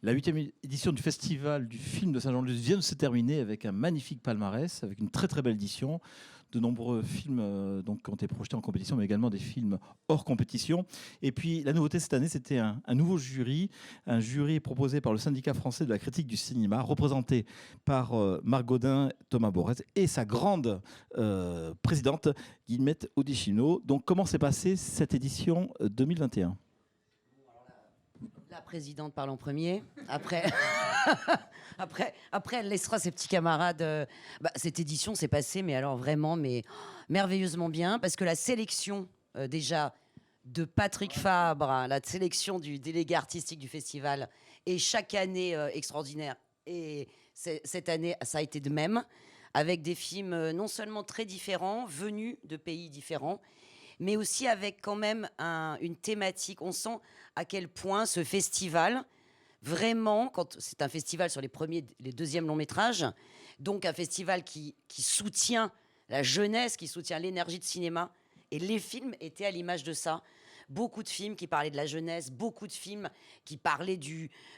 La 8e édition du Festival du film de Saint-Jean-de-Luz vient de se terminer avec un magnifique palmarès, avec une très très belle édition. De nombreux films donc, qui ont été projetés en compétition, mais également des films hors compétition. Et puis la nouveauté cette année, c'était un nouveau jury, un jury proposé par le syndicat français de la critique du cinéma, représenté par Marc Gaudin, Thomas Borez et sa grande présidente, Guillemette Audichino. Donc comment s'est passée cette édition 2021 ? La présidente parle en premier. Après, après, elle laissera ses petits camarades. Cette édition s'est passée, mais alors vraiment, mais merveilleusement bien, parce que la sélection déjà de Patrick Fabre, hein, la sélection du délégué artistique du festival, est chaque année extraordinaire. Et cette année, ça a été de même, avec des films non seulement très différents, venus de pays différents, mais aussi avec quand même une thématique. On sent à quel point ce festival, vraiment, quand c'est un festival sur les premiers, les deuxièmes longs métrages, donc un festival qui soutient la jeunesse, qui soutient l'énergie de cinéma, et les films étaient à l'image de ça. Beaucoup de films qui parlaient de la jeunesse, beaucoup de films qui parlaient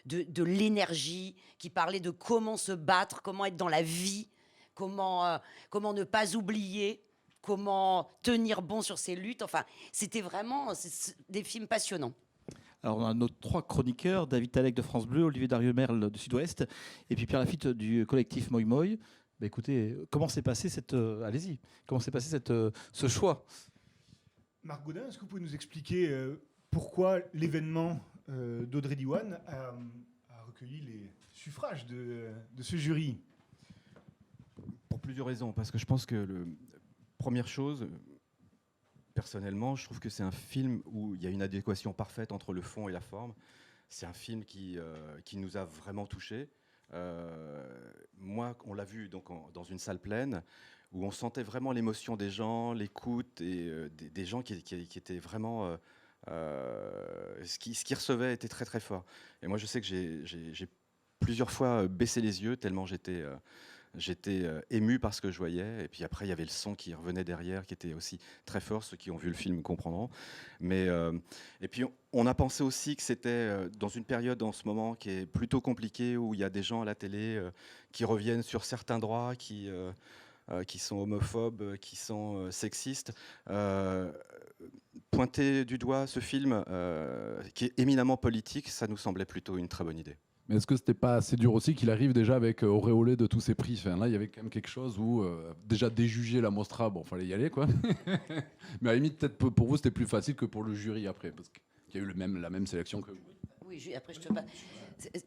de l'énergie, qui parlaient de comment se battre, comment être dans la vie, comment ne pas oublier, comment tenir bon sur ses luttes. Enfin, c'était vraiment des films passionnants. Alors, on a nos 3 chroniqueurs, David Talek de France Bleu, Olivier Darieux-Merle de Sud-Ouest, et puis Pierre Lafitte du collectif Moi Moi. Écoutez, comment s'est passé allez-y, comment s'est passé ce choix ? Marc Gaudin, est-ce que vous pouvez nous expliquer pourquoi l'événement d'Audrey Diwan a recueilli les suffrages de ce jury ? Pour plusieurs raisons, parce que je pense que première chose, personnellement, je trouve que c'est un film où il y a une adéquation parfaite entre le fond et la forme. C'est un film qui nous a vraiment touchés. Moi, on l'a vu donc dans une salle pleine, où on sentait vraiment l'émotion des gens, l'écoute, et des gens qui étaient vraiment... ce qu'ils recevaient était très très fort. Et moi, je sais que j'ai plusieurs fois baissé les yeux, tellement j'étais ému par ce que je voyais. Et puis après, il y avait le son qui revenait derrière, qui était aussi très fort. Ceux qui ont vu le film comprendront. Et puis, on a pensé aussi que c'était dans une période en ce moment qui est plutôt compliquée, où il y a des gens à la télé qui reviennent sur certains droits, qui sont homophobes, qui sont sexistes. Pointer du doigt ce film, qui est éminemment politique, ça nous semblait plutôt une très bonne idée. Mais est-ce que c'était pas assez dur aussi qu'il arrive déjà avec auréolé de tous ces prix ? Enfin, là, il y avait quand même quelque chose où déjà déjuger la Mostra, bon, fallait y aller, quoi. Mais à la limite, peut-être pour vous, c'était plus facile que pour le jury après, parce qu'il y a eu la même sélection que vous. Oui, après je te parle.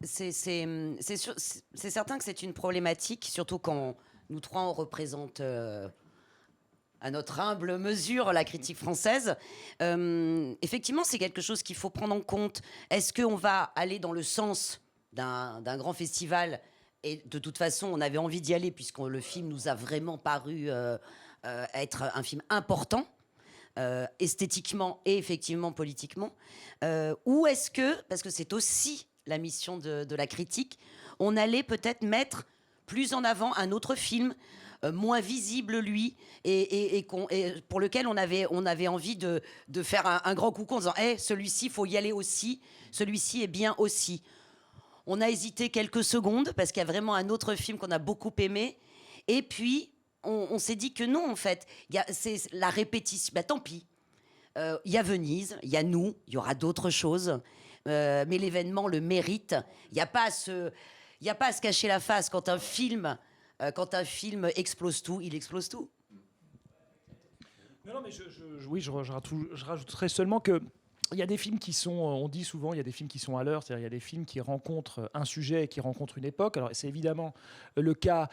C'est certain que c'est une problématique, surtout quand nous 3 on représente à notre humble mesure la critique française. Effectivement, c'est quelque chose qu'il faut prendre en compte. Est-ce qu'on va aller dans le sens d'un grand festival, et de toute façon on avait envie d'y aller puisque le film nous a vraiment paru être un film important, esthétiquement et effectivement politiquement, ou est-ce que, parce que c'est aussi la mission de la critique, on allait peut-être mettre plus en avant un autre film moins visible, lui, et pour lequel on avait envie de faire un grand coucou en disant hey, celui-ci, il faut y aller aussi, celui-ci est bien aussi. On a hésité quelques secondes parce qu'il y a vraiment un autre film qu'on a beaucoup aimé. Et puis, on s'est dit que non, en fait. C'est la répétition. Tant pis. Il y a Venise, il y a nous, il y aura d'autres choses. Mais l'événement le mérite. Il n'y a pas à se cacher la face. Quand un film explose tout, il explose tout. Non, mais je rajouterais seulement que il y a des films qui sont, on dit souvent, il y a des films qui sont à l'heure, c'est-à-dire il y a des films qui rencontrent un sujet, qui rencontrent une époque. Alors c'est évidemment le cas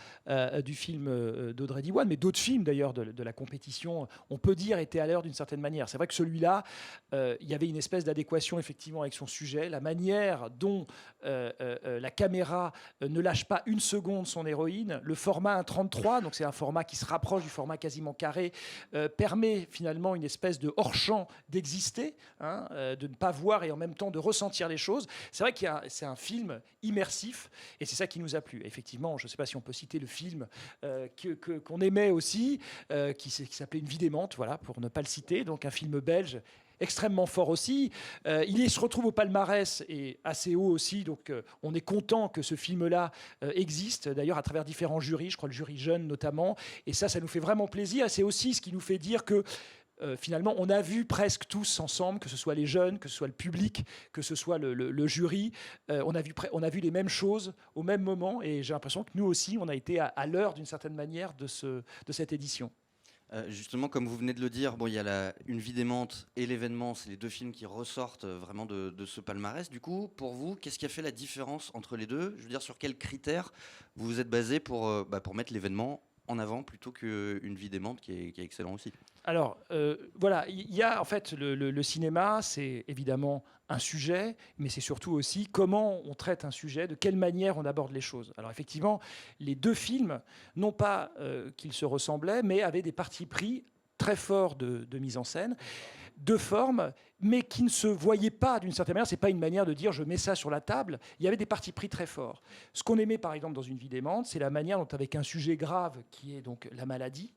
du film d'Audrey Diwan, mais d'autres films d'ailleurs de la compétition, on peut dire, étaient à l'heure d'une certaine manière. C'est vrai que celui-là, il y avait une espèce d'adéquation effectivement avec son sujet, la manière dont la caméra ne lâche pas une seconde son héroïne, le format 1:33, donc c'est un format qui se rapproche du format quasiment carré, permet finalement une espèce de hors-champ d'exister, hein, scène, de ne pas voir et en même temps de ressentir les choses. C'est vrai que c'est un film immersif et c'est ça qui nous a plu. Effectivement, je ne sais pas si on peut citer le film qu'on aimait aussi, qui s'appelait Une vie démente, voilà, pour ne pas le citer, donc un film belge extrêmement fort aussi. Il se retrouve au palmarès et assez haut aussi, donc on est content que ce film-là existe, d'ailleurs à travers différents jurys, je crois le jury jeune notamment, et ça nous fait vraiment plaisir. C'est aussi ce qui nous fait dire que finalement, on a vu presque tous ensemble, que ce soit les jeunes, que ce soit le public, que ce soit le jury, on a vu les mêmes choses au même moment, et j'ai l'impression que nous aussi, on a été à l'heure d'une certaine manière de cette édition. Justement, comme vous venez de le dire, bon, il y a Une vie démente et L'événement, c'est les deux films qui ressortent vraiment de ce palmarès. Du coup, pour vous, qu'est-ce qui a fait la différence entre les deux ? Je veux dire, sur quels critères vous vous êtes basé pour mettre L'événement en avant plutôt qu'Une vie démente, qui est excellent aussi ? Alors, voilà, il y a en fait le cinéma, c'est évidemment un sujet, mais c'est surtout aussi comment on traite un sujet, de quelle manière on aborde les choses. Alors effectivement, les deux films, non pas qu'ils se ressemblaient, mais avaient des partis pris très forts de mise en scène, de forme, mais qui ne se voyaient pas d'une certaine manière. C'est pas une manière de dire je mets ça sur la table. Il y avait des partis pris très forts. Ce qu'on aimait par exemple dans Une vie démente, c'est la manière dont, avec un sujet grave qui est donc la maladie,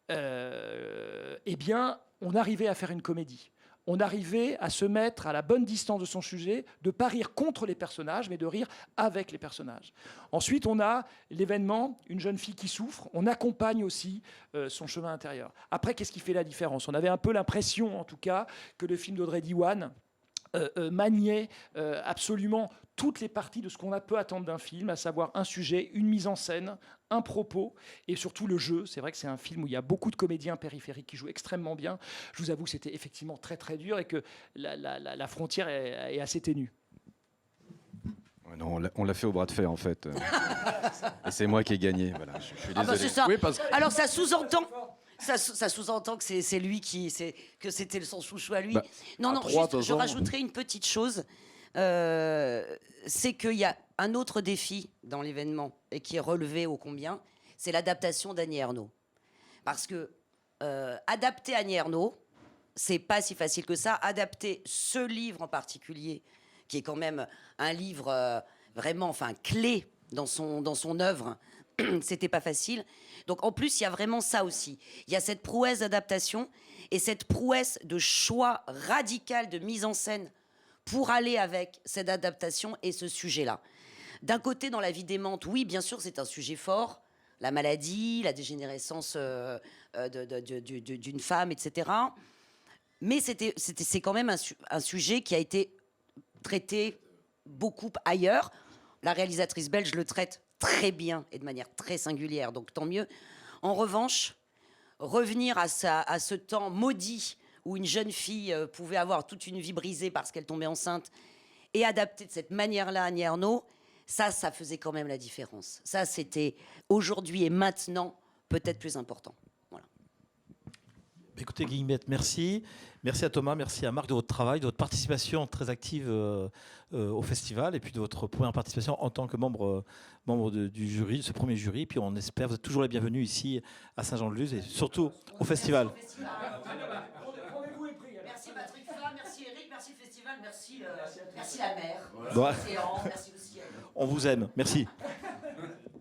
eh bien, on arrivait à faire une comédie. On arrivait à se mettre à la bonne distance de son sujet, de ne pas rire contre les personnages, mais de rire avec les personnages. Ensuite, on a l'événement, une jeune fille qui souffre. On accompagne aussi son chemin intérieur. Après, qu'est-ce qui fait la différence ? On avait un peu l'impression, en tout cas, que le film d'Audrey Diwan maniait absolument toutes les parties de ce qu'on peut attendre d'un film, à savoir un sujet, une mise en scène, un propos et surtout le jeu. C'est vrai que c'est un film où il y a beaucoup de comédiens périphériques qui jouent extrêmement bien. Je vous avoue que c'était effectivement très très dur et que la frontière est assez ténue. Non, on l'a fait au bras de fer en fait. Et c'est moi qui ai gagné. Voilà, je suis désolé. bah c'est ça. Oui, parce que- Alors ça sous-entend. Ça sous-entend que c'est lui que c'était son chouchou à lui. Bah, non, à trois, juste, de toute je façon. rajouterai une petite chose. C'est qu'il y a un autre défi dans l'événement et qui est relevé ô combien, c'est l'adaptation d'Annie Ernaux. Parce que adapter Annie Ernaux, c'est pas si facile que ça. Adapter ce livre en particulier, qui est quand même un livre vraiment, clé dans son œuvre, c'était pas facile. Donc en plus, il y a vraiment ça aussi. Il y a cette prouesse d'adaptation et cette prouesse de choix radical de mise en scène pour aller avec cette adaptation et ce sujet-là. D'un côté, dans La vie démente, oui, bien sûr, c'est un sujet fort, la maladie, la dégénérescence d'une femme, etc. Mais c'est quand même un sujet qui a été traité beaucoup ailleurs. La réalisatrice belge le traite très bien et de manière très singulière, donc tant mieux. En revanche, revenir à ce temps maudit où une jeune fille pouvait avoir toute une vie brisée parce qu'elle tombait enceinte et adapter de cette manière-là Annie Ernaux, ça faisait quand même la différence. Ça, c'était aujourd'hui et maintenant peut-être plus important. Voilà. Écoutez, Guillemette, merci. Merci à Thomas, merci à Marc de votre travail, de votre participation très active au festival et puis de votre première participation en tant que membre du jury, ce premier jury. Puis on espère, vous êtes toujours les bienvenus ici à Saint-Jean-de-Luz et surtout au festival. Merci Patrick Fa, merci Eric, merci le festival, merci la mer. Bon. Merci Laurent, merci aussi. On vous aime, merci.